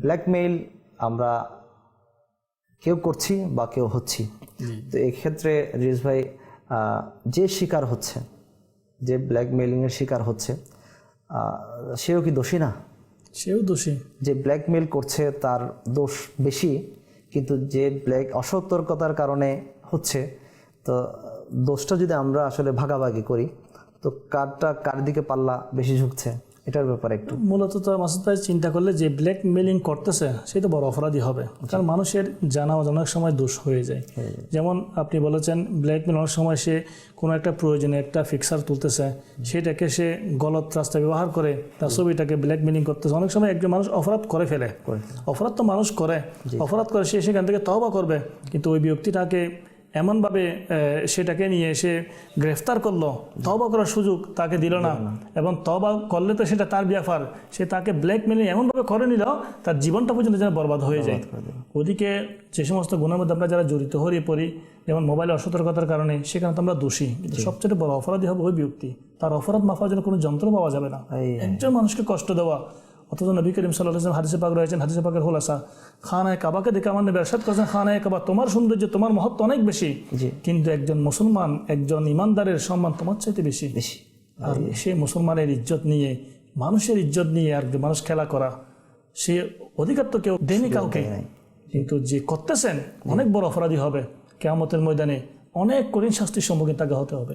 Blackmail আমরা কেউ করছি বা কেউ হচ্ছি। তো এক্ষেত্রে রিয়াজ ভাই যে শিকার হচ্ছে, যে ব্ল্যাকমেইলিংয়ের শিকার হচ্ছে, সেও কি দোষী না? সেও দোষী। যে ব্ল্যাকমেইল করছে তার দোষ বেশি, কিন্তু যে অসতর্কতার কারণে হচ্ছে, তো দোষটা যদি আমরা আসলে ভাগাভাগি করি, তো কার দিকে পাল্লা বেশি ঝুঁকছে এটার ব্যাপারে একটু মূলত তো মাসুদ ভাই চিন্তা করলে যে ব্ল্যাকমেইলিং করতেছে সে তো বড় অপরাধী হবে, কারণ মানুষের জানা অনেক সময় দোষ হয়ে যায়। যেমন আপনি বলেছেন ব্ল্যাকমেইল অনেক সময় সে কোনো একটা প্রয়োজনে একটা ফিক্সার তুলতেছে, সেটাকে সে গলত রাস্তা ব্যবহার করে তার ছবিটাকে ব্ল্যাকমেইলিং করতেছে। অনেক সময় একজন মানুষ অপরাধ করে ফেলে, অপরাধ তো মানুষ করে, অপরাধ করে সে সেখান থেকে তওবা করবে, কিন্তু ওই ব্যক্তিটাকে এমনভাবে সেটাকে নিয়ে এসে গ্রেফতার করলো, তওবা করার সুযোগ তাকে দিল না, এবং তওবা করলে তো সেটা তার ব্যাপার, সে তাকে ব্ল্যাকমেইলিং এমনভাবে করে নিল তার জীবনটা পর্যন্ত যেন বরবাদ হয়ে যায়। ওদিকে যে সমস্ত গুণের মধ্যে আমরা যারা জড়িত হয়ে পড়ি, যেমন মোবাইলে অসতর্কতার কারণে, সেখানে তো আমরা দোষী, কিন্তু সবচেয়ে বড় অপরাধী হবে ওই ব্যক্তি। তার অপরাধ মাফার জন্য কোনো যন্ত্র পাওয়া যাবে না। একজন মানুষকে কষ্ট দেওয়া, অথচ নবী করিম সাল্লাল্লাহু আলাইহি ওয়াসাল্লাম হাদিসে পাক রয়েছেন, হাদিসে পাকের খোলাসা, খানায়ে কাবাকে দেখে আমার নবী ইরশাদ করেছেন, খানায়ে কাবা তোমার সৌন্দর্য, তোমার মহত্ব অনেক বেশি, কিন্তু একজন মুসলমান, একজন ইমানদারের সম্মান তোমার চাইতে বেশি। আর সে মুসলমানের ইজ্জত নিয়ে, মানুষের ইজ্জত নিয়ে আর মানুষ খেলা করা, সে অধিকার তো কেউ দেয়নি কাউকে, কিন্তু যে করতেছেন অনেক বড় অপরাধী হবে। কিয়ামতের ময়দানে অনেক কঠিন শাস্তির সম্মুখীন তাকে হতে হবে।